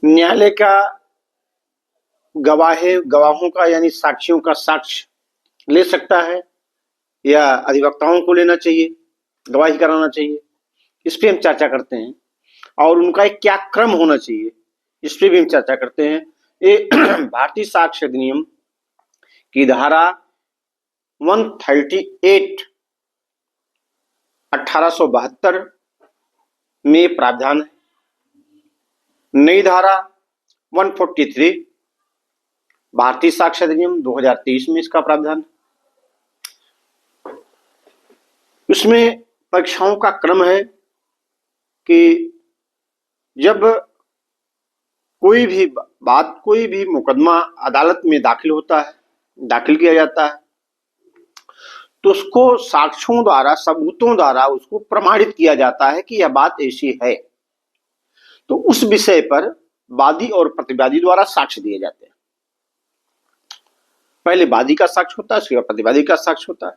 न्यायालय का गवाहों का यानी साक्षियों का साक्ष्य ले सकता है या अधिवक्ताओं को लेना चाहिए, गवाही कराना चाहिए, इस पे हम चर्चा करते हैं। और उनका एक क्या क्रम होना चाहिए, इस पे भी हम चर्चा करते हैं। ये भारतीय साक्ष्य अधिनियम की धारा 138 1872 में प्रावधान है। नई धारा 143 भारतीय साक्ष्य अधिनियम 2023 में इसका प्रावधान है। उसमें परीक्षाओं का क्रम है कि जब कोई भी मुकदमा अदालत में दाखिल किया जाता है, तो उसको साक्ष्यों द्वारा, सबूतों द्वारा उसको प्रमाणित किया जाता है कि यह बात ऐसी है। तो उस विषय पर वादी और प्रतिवादी द्वारा साक्ष्य दिए जाते हैं। पहले वादी का साक्ष्य होता है, उसके बाद प्रतिवादी का साक्ष्य होता है।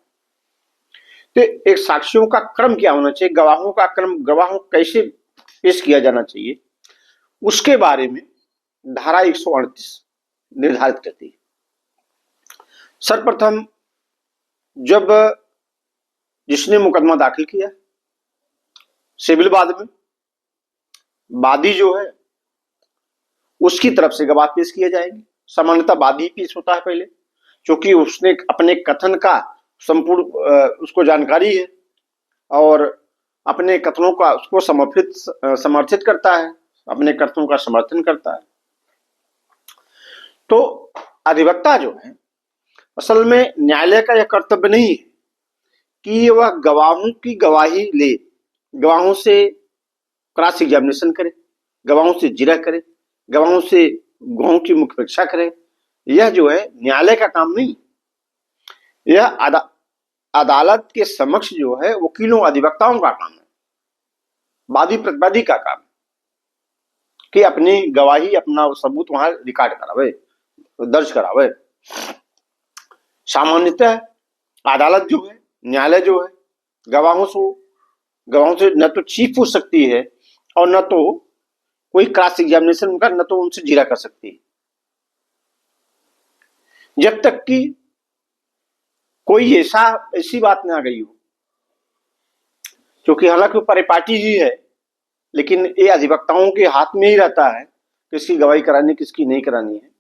तो एक साक्ष्यों का क्रम क्या होना चाहिए, गवाहों का क्रम, गवाहों कैसे पेश किया जाना चाहिए, उसके बारे में धारा 138 निर्धारित करती है। सर्वप्रथम जब जिसने मुकदमा दाखिल किया सिविल वाद में, वादी जो है उसकी तरफ से गवाह पेश किए जाएंगे। सामान्यतः वादी पेश होता है पहले, क्योंकि उसने अपने कथन का संपूर्ण उसको जानकारी है और अपने कथनों का उसको समर्थित करता है, अपने कथनों का समर्थन करता है। तो अधिवक्ता जो है, असल में न्यायालय का यह कर्तव्य नहीं है कि वह गवाहों की गवाही ले, गवाहों से क्रॉस एग्जामिनेशन करे, गवाहों से जिरह करे, गवाहों से गवाहों की मुख्य परीक्षा करे। यह जो है न्यायालय का काम नहीं, यह अदालत के समक्ष जो है वकीलों अधिवक्ताओं का काम है, वादी प्रतिवादी का काम कि अपनी गवाही, अपना सबूत वहां रिकॉर्ड करावे, दर्ज करावे। सामान्यतः अदालत जो है, न्यायालय जो है, गवाहों से न तो चीफ पूछ सकती है और न तो कोई क्रॉस एग्जामिनेशन उनका, न तो उनसे जिरा कर सकती है, जब तक कि कोई ऐसी बात ना आ गई हो। क्योंकि हालांकि परिपाटी ही है, लेकिन ये अधिवक्ताओं के हाथ में ही रहता है किसकी गवाही करानी, किसकी नहीं करानी है।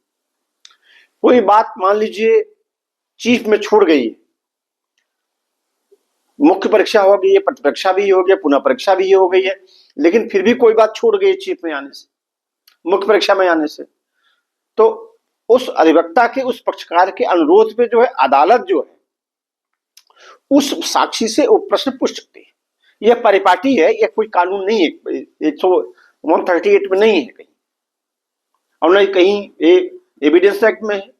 कोई बात मान लीजिए चीफ में छोड़ गई है, मुख्य परीक्षा हो गई है, प्रतिपरीक्षा भी हो गया, पुनः परीक्षा भी हो गई है, लेकिन फिर भी कोई बात छोड़ गई चीफ में आने से, मुख्य परीक्षा में आने से, तो उस अधिवक्ता के, उस पक्षकार के अनुरोध पे जो है अदालत जो है उस साक्षी से वो प्रश्न पूछ सकती है। यह परिपाटी है, यह कोई कानून नहीं है, 138 में नहीं है कहीं, और नहीं कहीं एविडेंस एक्ट में है।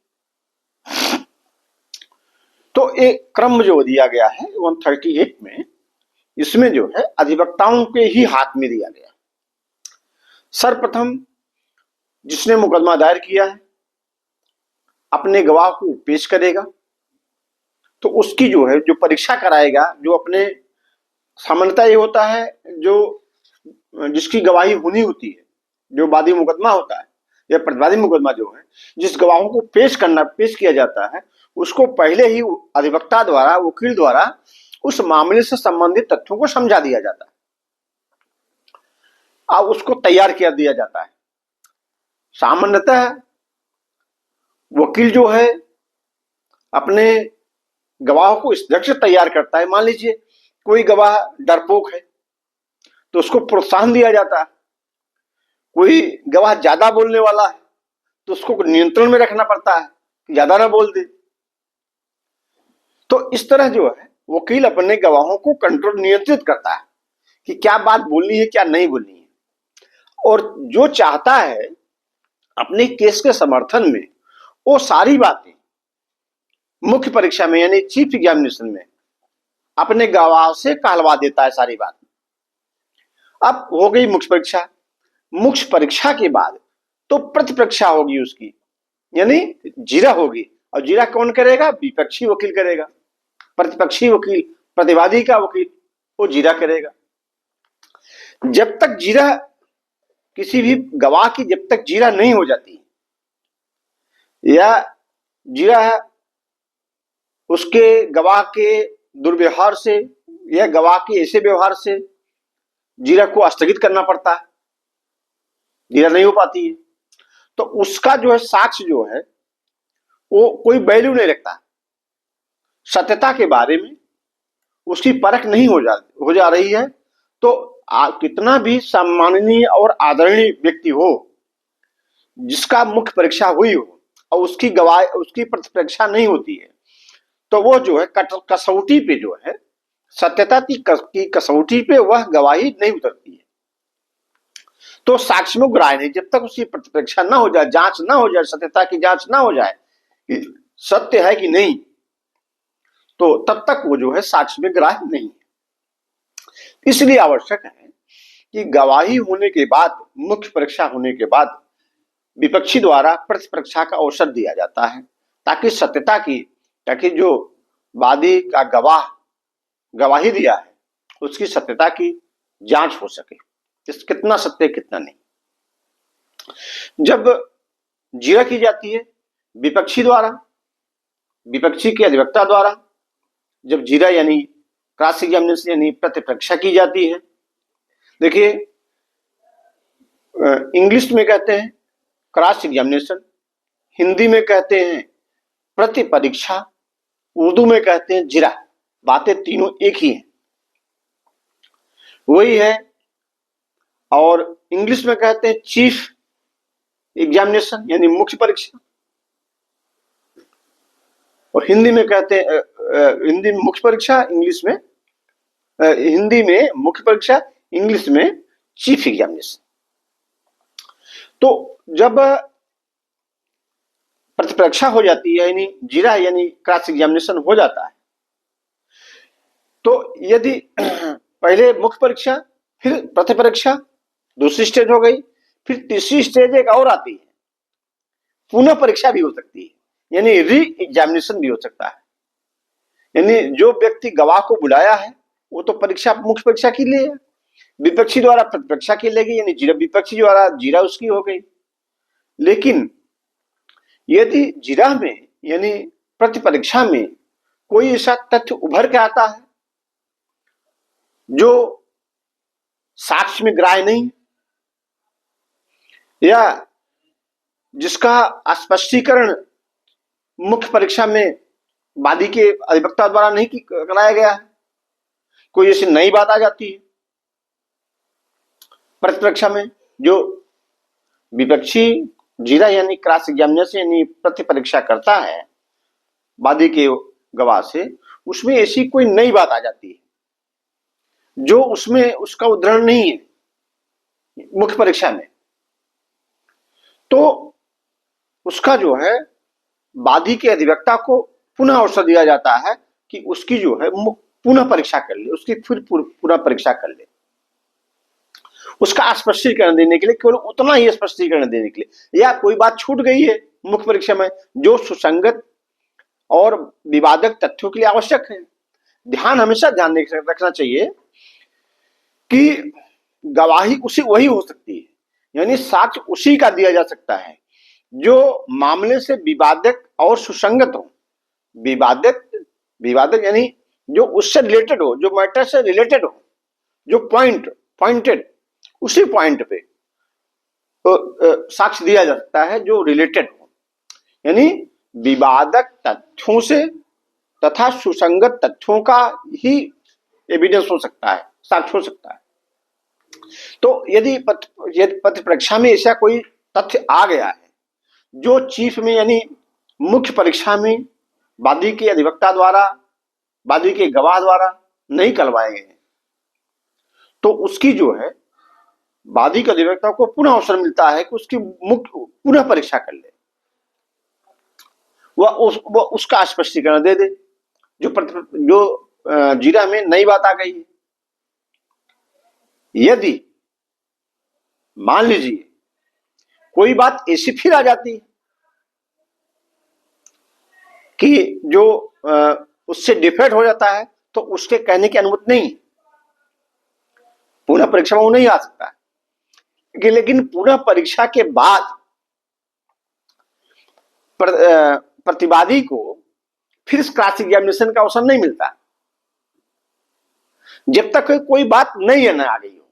तो एक क्रम जो दिया गया है 138 में, इसमें जो है अधिवक्ताओं के ही हाथ में दिया गया। सर्वप्रथम जिसने मुकदमा दायर किया है अपने गवाह को पेश करेगा, तो उसकी जो है जो परीक्षा कराएगा, जो अपने, सामान्यतः ये होता है जो जिसकी गवाही होनी होती है, जो वादी मुकदमा होता है या प्रतिवादी मुकदमा जो है, जिस गवाहों को पेश किया जाता है, उसको पहले ही अधिवक्ता द्वारा, वकील द्वारा उस मामले से संबंधित तथ्यों को समझा दिया जाता है और उसको तैयार किया दिया जाता है। सामान्यतः वकील जो है अपने गवाहों को इस ढंग से तैयार करता है, मान लीजिए कोई गवाह डरपोक है तो उसको प्रोत्साहन दिया जाता है, कोई गवाह ज्यादा बोलने वाला है तो उसको नियंत्रण में रखना पड़ता है कि ज्यादा ना बोल दे। तो इस तरह जो है वकील अपने गवाहों को नियंत्रित करता है कि क्या बात बोलनी है, क्या नहीं बोलनी है, और जो चाहता है अपने केस के समर्थन में वो सारी बातें मुख्य परीक्षा में यानी चीफ एग्जामिनेशन में अपने गवाह से कहलवा देता है सारी बात। अब हो गई मुख्य परीक्षा, मुख्य परीक्षा के बाद तो प्रतिपरीक्षा होगी उसकी, यानी जिरा होगी, और जिरा कौन करेगा, विपक्षी वकील करेगा, प्रतिपक्षी वकील, प्रतिवादी का वकील वो जिरा करेगा। जब तक जिरा किसी भी गवाह की जब तक जीरा नहीं हो जाती या जीरा उसके गवाह के दुर्व्यवहार से या गवाह के ऐसे व्यवहार से जीरा को स्थगित करना पड़ता है, जीरा नहीं हो पाती है, तो उसका जो है साक्ष्य जो है वो कोई वैल्यू नहीं रखता। सत्यता के बारे में उसकी परख नहीं हो जा रही है, तो कितना भी सम्माननीय और आदरणीय व्यक्ति हो जिसका मुख्य परीक्षा हुई हो और उसकी गवाही उसकी प्रतिपरीक्षा नहीं होती है, तो वो जो है कसौटी पे जो है सत्यता की कसौटी पे वह गवाही नहीं उतरती है। तो साक्ष्य में ग्राह्य नहीं, जब तक उसकी प्रतिपरीक्षा ना हो जाए, जांच ना हो जाए, सत्यता की जांच ना हो जाए कि सत्य है कि नहीं, तो तब तक वो जो है साक्ष्य में ग्राह्य नहीं है। इसलिए आवश्यक है कि गवाही होने के बाद, मुख्य परीक्षा होने के बाद विपक्षी द्वारा प्रतिपरीक्षा का अवसर दिया जाता है ताकि जो वादी का गवाह गवाही दिया है उसकी सत्यता की जांच हो सके, कितना सत्य कितना नहीं। जब जीरा की जाती है विपक्षी के अधिवक्ता द्वारा, जब जीरा यानी क्रॉस एग्जामिनेशन यानी प्रतिपरीक्षा की जाती है, देखिए इंग्लिश में कहते हैं क्रॉस एग्जामिनेशन, हिंदी में कहते हैं प्रतिपरीक्षा, उर्दू में कहते हैं जीरा, बातें तीनों एक ही हैं, वही है। और इंग्लिश में कहते हैं चीफ एग्जामिनेशन यानी मुख्य परीक्षा, और हिंदी में कहते हैं हिंदी में मुख्य परीक्षा, हिंदी में मुख्य परीक्षा, इंग्लिश में चीफ एग्जामिनेशन। तो जब प्रतिपरीक्षा हो जाती है यानी जीरा यानी क्रॉस एग्जामिनेशन हो जाता है, तो यदि पहले मुख्य परीक्षा फिर प्रतिपरीक्षा दूसरी स्टेज हो गई, फिर तीसरी स्टेज एक और आती है, पुनः परीक्षा भी हो सकती है यानी री एग्जामिनेशन भी हो सकता है। यानी जो व्यक्ति गवाह को बुलाया है वो तो परीक्षा मुख्य परीक्षा के लिए है, विपक्षी द्वारा प्रतिपरीक्षा की लेगी यानी जीरा विपक्षी द्वारा जीरा उसकी हो गई। लेकिन यदि जीरा में यानी प्रतिपरीक्षा में कोई ऐसा तथ्य उभर के आता है जो साक्ष्य में ग्राह्य नहीं या जिसका स्पष्टीकरण मुख्य परीक्षा में वादी के अधिवक्ता द्वारा नहीं कराया गया है, कोई ऐसी नई बात आ जाती है प्रतिपरीक्षा में, जो विपक्षी जीरा यानी क्रॉस एग्जामिनेशन यानी प्रतिपरीक्षा करता है वादी के गवाह से, उसमें ऐसी कोई नई बात आ जाती है जो उसमें उसका उदाहरण नहीं है मुख्य परीक्षा में, तो उसका जो है वादी के अधिवक्ता को पुनः अवसर दिया जाता है कि उसकी जो है पुनः परीक्षा कर ले, उसकी फिर पुनः परीक्षा कर ले, उसका स्पष्टीकरण देने के लिए, केवल उतना ही स्पष्टीकरण देने के लिए, या कोई बात छूट गई है मुख्य परीक्षा में जो सुसंगत और विवादक तथ्यों के लिए आवश्यक है। हमेशा ध्यान रखना चाहिए कि गवाही वही हो सकती है यानी साक्ष्य उसी का दिया जा सकता है जो मामले से विवादक और सुसंगत हो। विवादक यानी जो उससे रिलेटेड हो, जो मैटर से रिलेटेड हो, जो पॉइंटेड उसी पॉइंट पे तो साक्ष्य दिया जा सकता है जो रिलेटेड हो, यानी विवादक तथ्यों से तथा सुसंगत तथ्यों का ही एविडेंस हो सकता है, साक्ष्य हो सकता है। तो यदि प्रतिपरीक्षा में ऐसा कोई तथ्य आ गया है जो चीफ में यानी मुख्य परीक्षा में वादी के अधिवक्ता द्वारा, वादी के गवाह द्वारा नहीं करवाए गए, तो उसकी जो है वादी के अधिवक्ता को पुनः अवसर मिलता है कि उसकी मुख्य पुनः परीक्षा कर ले, वह उसका स्पष्टीकरण दे दे जो जीरा में नई बात आ गई है। यदि मान लीजिए कोई बात ऐसी फिर आ जाती है कि जो उससे डिफेक्ट हो जाता है, तो उसके कहने की अनुमति नहीं, पुनः परीक्षा में वो नहीं आ सकता है। कि लेकिन पुनः परीक्षा के बाद प्रतिवादी को फिर क्रॉस एग्जामिनेशन का अवसर नहीं मिलता जब तक कोई बात नहीं है ना आ गई हो।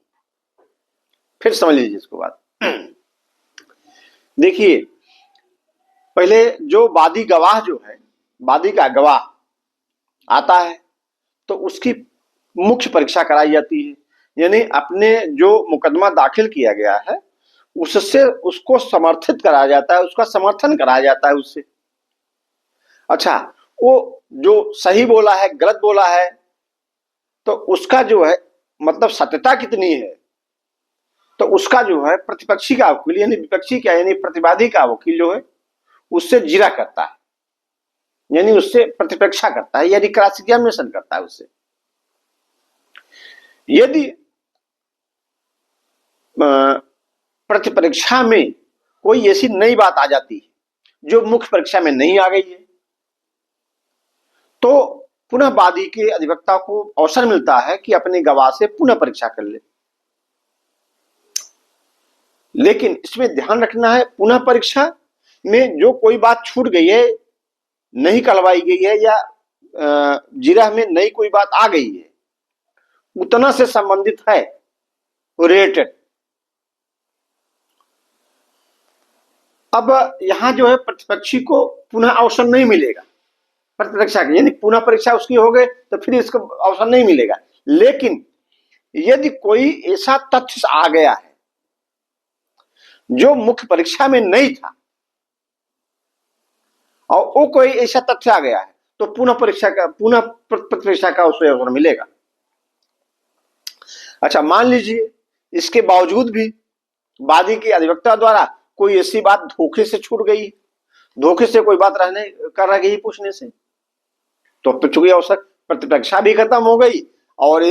फिर समझ लीजिए इसको बात। देखिए, पहले जो वादी गवाह जो है, वादी का गवाह आता है तो उसकी मुख्य परीक्षा कराई जाती है, यानी अपने जो मुकदमा दाखिल किया गया है उससे उसको समर्थित कराया जाता है, उसका समर्थन कराया जाता है उससे। अच्छा, वो जो सही बोला है गलत बोला है तो उसका जो है मतलब सत्यता कितनी है, तो उसका जो है प्रतिपक्षी का वकील यानी विपक्षी का यानी प्रतिवादी का वकील जो है उससे जिरा करता है, यानी उससे प्रतिपक्षा करता है, यानी क्रॉस एग्जामिनेशन करता है उससे। यदि प्रतिपरीक्षा में कोई ऐसी नई बात आ जाती है जो मुख्य परीक्षा में नहीं आ गई है तो पुनः वादी के अधिवक्ता को अवसर मिलता है कि अपने गवाह से पुनः परीक्षा कर ले। लेकिन इसमें ध्यान रखना है, पुनः परीक्षा में जो कोई बात छूट गई है, नहीं कहलवाई गई है या जिरह में नई कोई बात आ गई है, उतना से संबंधित है रिलेटेड। अब यहां जो है प्रतिपक्षी को पुनः अवसर नहीं मिलेगा प्रतिपरीक्षा की, यानी पुनः परीक्षा उसकी हो गई तो फिर इसको अवसर नहीं मिलेगा। लेकिन यदि कोई ऐसा तथ्य आ गया है जो मुख्य परीक्षा में नहीं था और वो कोई ऐसा तथ्य आ गया है तो पुनः प्रतिपरीक्षा का उसे अवसर मिलेगा। अच्छा, मान लीजिए इसके बावजूद भी वादी के अधिवक्ता द्वारा कोई ऐसी बात धोखे से छूट गई, धोखे से कोई बात कर रह गई पूछने से, तो चूंकि अवसर प्रतिपरीक्षा भी खत्म हो गई और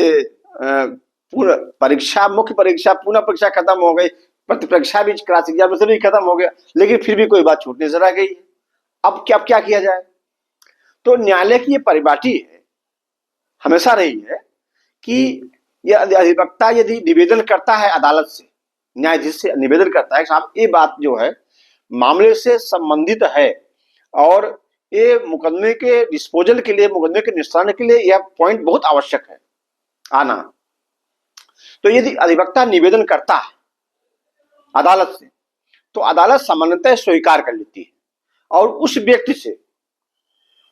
पूर्ण परीक्षा मुख्य परीक्षा पुनः परीक्षा खत्म हो गई, प्रतिपरीक्षा भी क्रॉस एग्जामिनेशन भी खत्म हो गया, लेकिन फिर भी कोई बात छूटने से रह गई। अब क्या किया जाए? तो न्यायालय की ये परिपाटी है, हमेशा रही है कि यह अधिवक्ता यदि निवेदन करता है अदालत से, न्यायाधीश से निवेदन करता है साहब ये बात जो है मामले से संबंधित है और ये मुकदमे के डिस्पोजल के लिए, मुकदमे के निस्तारण के लिए यह पॉइंट बहुत आवश्यक है आना। तो यदि अधिवक्ता निवेदन करता है अदालत से तो अदालत सामान्यतः स्वीकार कर लेती है और उस व्यक्ति से,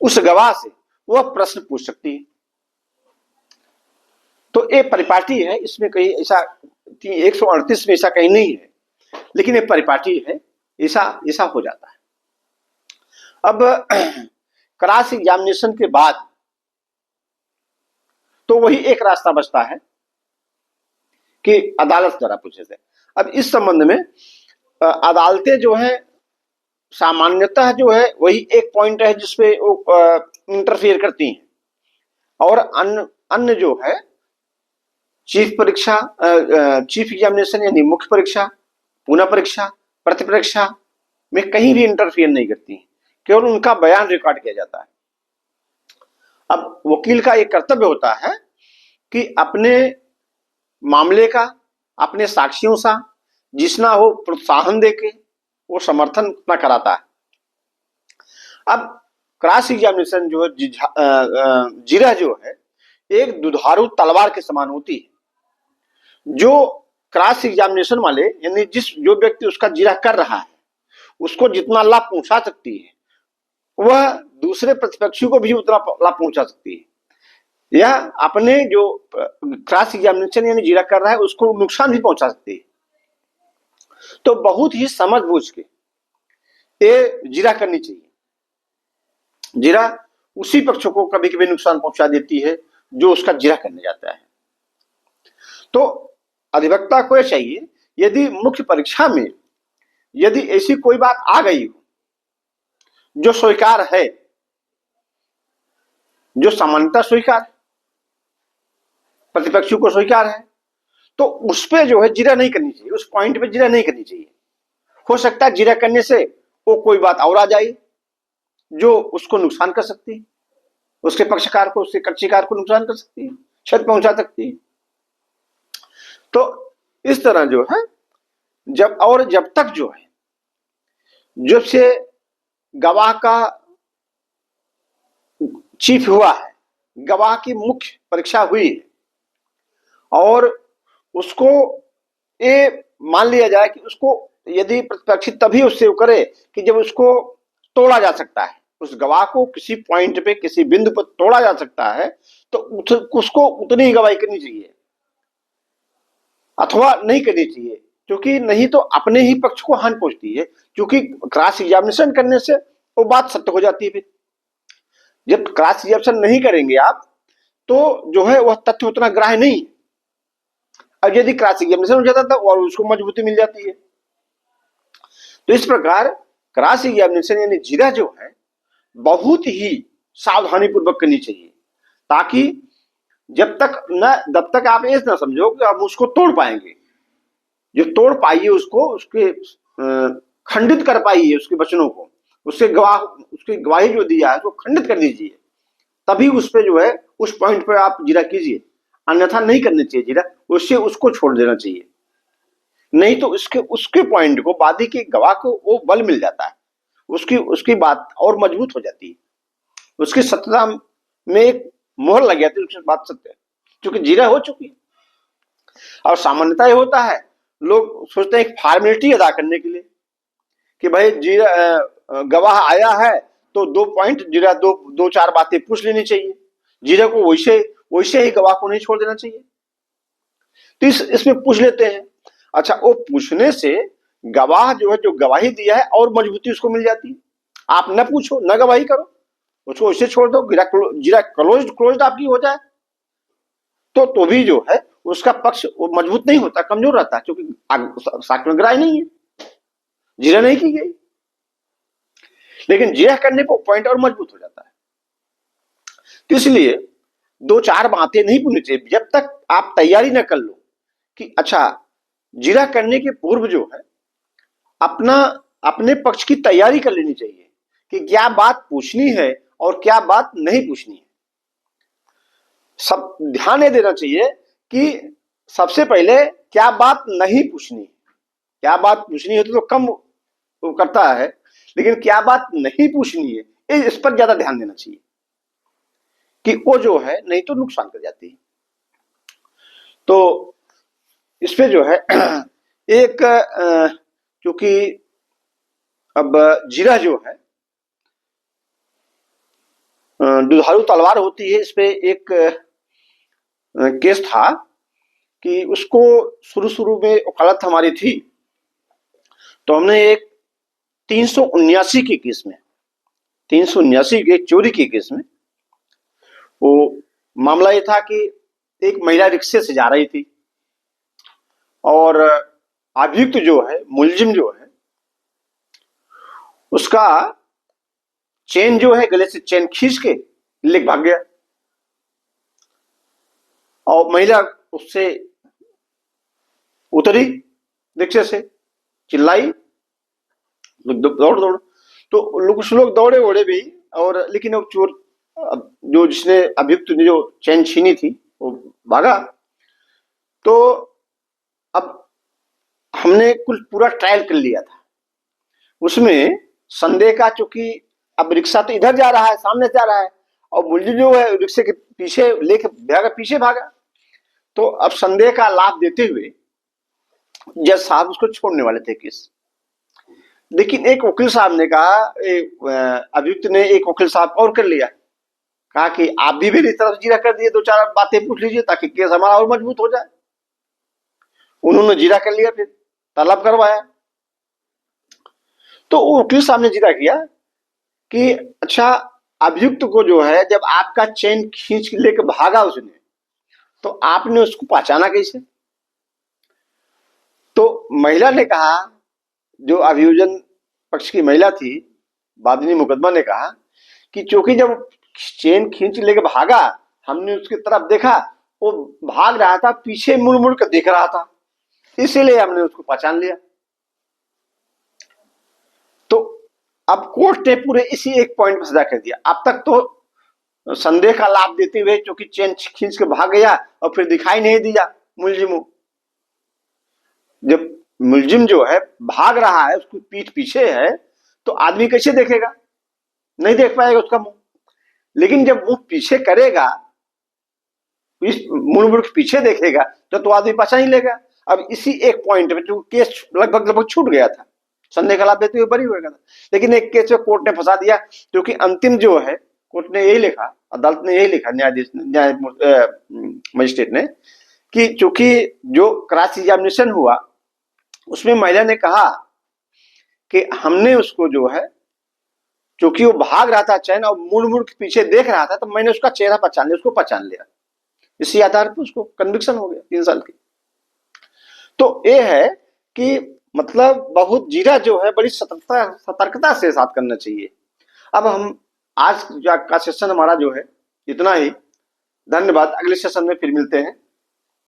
उस गवाह से वह प्रश्न पूछ सकती है। तो ये परिपाटी है, इसमें कहीं ऐसा 138 में ऐसा कहीं नहीं है, लेकिन ये परिपाटी है, ऐसा हो जाता है। अब क्रॉस एग्जामिनेशन के बाद तो वही एक रास्ता बचता है कि अदालत द्वारा पूछे जाए। अब इस संबंध में अदालतें जो है सामान्यतः जो है वही एक पॉइंट है जिसपे वो इंटरफेयर करती हैं और अन्य जो है चीफ एग्जामिनेशन यानी मुख्य परीक्षा, पुनः परीक्षा, प्रतिपरीक्षा में कहीं भी इंटरफेयर नहीं करती, केवल उनका बयान रिकॉर्ड किया जाता है। अब वकील का एक कर्तव्य होता है कि अपने मामले का, अपने साक्षियों सा जितना हो प्रोत्साहन देके वो समर्थन उतना कराता है। अब क्रॉस एग्जामिनेशन जो है जिरह जो है एक दुधारू तलवार के समान होती है। जो क्रॉस एग्जामिनेशन वाले यानी जो व्यक्ति उसका जिरह कर रहा है उसको जितना लाभ पहुंचा सकती है वह दूसरे प्रतिपक्षी को भी उतना लाभ पहुंचा सकती है, या अपने जो क्रॉस एग्जामिनेशन यानी जिरह कर रहा है उसको नुकसान भी पहुंचा सकती है। तो बहुत ही समझ बूझ के ये जिरह करनी चाहिए। जिरह उसी पक्ष को कभी कभी नुकसान पहुंचा देती है जो उसका जिरह करने जाता है। तो अधिवक्ता को यह चाहिए यदि मुख्य परीक्षा में यदि ऐसी कोई बात आ गई हो जो स्वीकार है, जो सामान्यतः स्वीकार है, प्रतिपक्षी को स्वीकार है, तो उस पे जो है जिरह नहीं करनी चाहिए, उस पॉइंट पे जिरह नहीं करनी चाहिए। हो सकता है जिरह करने से वो कोई बात और आ जाए जो उसको नुकसान कर सकती है, उसके पक्षकार को, उसके कक्षीकार को नुकसान कर सकती है, क्षति पहुंचा सकती है। तो इस तरह जो है जब तक जो है, जब से गवाह का चीफ हुआ है, गवाह की मुख्य परीक्षा हुई है, और उसको ये मान लिया जाए कि उसको यदि प्रतिपक्षी तभी उससे करे कि जब उसको तोड़ा जा सकता है, उस गवाह को किसी पॉइंट पे, किसी बिंदु पर तोड़ा जा सकता है, तो उसको उतनी ही गवाही करनी चाहिए अथवा नहीं करनी चाहिए, क्योंकि नहीं तो अपने ही पक्ष को हानि पहुंचती है। क्योंकि क्रॉस एग्जामिनेशन करने से वो बात सत्य हो जाती है। फिर जब क्रॉस एग्जामिनेशन नहीं करेंगे आप, तो जो है वह तथ्य उतना ग्राह्य नहीं है। अब यदि क्रॉस एग्जामिनेशन हो जाता था और उसको मजबूती मिल जाती है। तो इस प्रकार क्रॉस एग्जामिनेशन यानी जीरा जो है बहुत ही सावधानी पूर्वक करनी चाहिए, ताकि जब तक आप ये ना समझो कि आप उसको तोड़ पाएंगे। जो तोड़ पाइए उसको, उसके खंडित कर पाइए उसके वचनों को, उसके गवाही जो दिया है उसको खंडित कर दीजिए, तभी उस पे जो है उस पॉइंट पे आप जीरा कीजिए, अन्यथा नहीं करना चाहिए जीरा, उससे उसको छोड़ देना चाहिए। नहीं तो उसके पॉइंट को, वादी के गवाह को वो बल मिल जाता है, उसकी बात और मजबूत हो जाती है, उसकी सत्यता में एक मोहर लग जाती है, उसकी बात सत्य है, क्योंकि जीरा हो चुकी है। और सामान्यतः ये होता है, लोग सोचते हैं एक फॉर्मेलिटी अदा करने के लिए कि भाई जीरा गवाह आया है तो 2 पॉइंट जीरा, दो चार बातें पूछ लेनी चाहिए, जीरा को वैसे ही गवाह को नहीं छोड़ देना चाहिए। तो इसमें पूछ लेते हैं। अच्छा, वो पूछने से गवाह जो है, जो गवाही दिया है, और मजबूती उसको मिल जाती है। आप न पूछो, न गवाही करो, उसको वैसे छोड़ दो, जीरा क्लोज्ड आपकी हो जाए, तो भी जो है उसका पक्ष वो मजबूत नहीं होता, कमजोर रहता है, क्योंकि साक्ष्य में ग्राह्य नहीं है, जीरा नहीं की गई। लेकिन जीरा करने को पॉइंट और मजबूत हो जाता है। तो इसलिए 2-4 बातें नहीं पूछनी चाहिए जब तक आप तैयारी न कर लो कि अच्छा, जीरा करने के पूर्व जो है अपने पक्ष की तैयारी कर लेनी चाहिए कि क्या बात पूछनी है और क्या बात नहीं पूछनी है। सब ध्यान ये देना चाहिए कि सबसे पहले क्या बात नहीं पूछनी है। क्या बात पूछनी है तो कम वो करता है, लेकिन क्या बात नहीं पूछनी है इस पर ज्यादा ध्यान देना चाहिए कि वो जो है नहीं तो नुकसान कर जाती है। तो इसमें जो है एक, क्योंकि अब जीरा जो है दुधारू तलवार होती है, इस पे एक केस था कि उसको शुरू में वकालत हमारी थी, तो हमने एक 379 के केस में, 379 के चोरी के केस में, वो मामला ये था कि एक महिला रिक्शे से जा रही थी और अभियुक्त जो है, मुलजिम जो है, उसका चेन जो है, गले से चेन खींच के लेके भाग गया और महिला उससे उतरी रिक्शे से, चिल्लाई, दौड़ तो कुछ लोग दौड़े भी, और लेकिन अब चोर, जो जिसने अभियुक्त ने जो चेन छीनी थी वो भागा। तो अब हमने कुल पूरा ट्रायल कर लिया था, उसमें संदेह का, चूंकि अब रिक्शा तो इधर जा रहा है, सामने जा रहा है, और मुलजिम जो है रिक्शे के पीछे लेके पीछे भागा, तो अब संदेह का लाभ देते हुए जज साहब उसको छोड़ने वाले थे केस। लेकिन एक वकील साहब ने कहा, अभियुक्त ने एक वकील साहब और कर लिया, कहा कि आप भी मेरी तरफ जीरा कर दिए, 2-4 बातें पूछ लीजिए ताकि केस हमारा और मजबूत हो जाए। उन्होंने जीरा कर लिया, फिर तलब करवाया, तो वकील साहब ने जीरा किया कि अच्छा, अभियुक्त को जो है जब आपका चेन खींच लेकर भागा उसने, तो आपने उसको पहचाना कैसे? तो महिला ने कहा, जो अभियोजन पक्ष की महिला थी, वादिनी मुकदमा ने कहा कि चूंकि जब चेन खींच लेके भागा, हमने उसकी तरफ देखा, वो भाग रहा था, पीछे मुड़ कर देख रहा था, इसीलिए हमने उसको पहचान लिया। तो अब कोर्ट ने पूरे इसी एक पॉइंट पर सजा कर दिया। अब तक तो संदेह का लाभ देते हुए, क्योंकि चेन खींच के भाग गया और फिर दिखाई नहीं दिया मुलजिम, जब मुलजिम जो है भाग रहा है, उसकी पीठ पीछे है, तो आदमी कैसे देखेगा? नहीं देख पाएगा उसका मुंह। लेकिन जब मुंह पीछे करेगा, मुड़ मुड़ के पीछे देखेगा, तो आदमी पहचान ही लेगा। अब इसी एक पॉइंट में जो केस लगभग छूट गया था, संदेह खिलाफ देते हुए बरी हो गया था, लेकिन एक केस में कोर्ट ने फंसा दिया, क्योंकि अंतिम जो है कोर्ट ने यही लिखा, अदालत ने यही लिखा, न्याय मजिस्ट्रेट ने, कि चूंकि जो क्रॉस एग्जामिनेशन हुआ उसमें महिला ने कहा कि हमने उसको जो है, चूंकि वो भाग रहा था चैन और मुड़ मुड़ के पीछे देख रहा था, तो मैंने उसका चेहरा पहचान लिया, उसको पहचान लिया। इसी आधार पर उसको कन्विक्शन हो गया 3 साल की। तो ये है कि मतलब बहुत जीरा जो है बड़ी सतर्कता से साथ करना चाहिए। अब हम आज का सेशन हमारा जो है इतना ही। धन्यवाद। अगले सेशन में फिर मिलते हैं।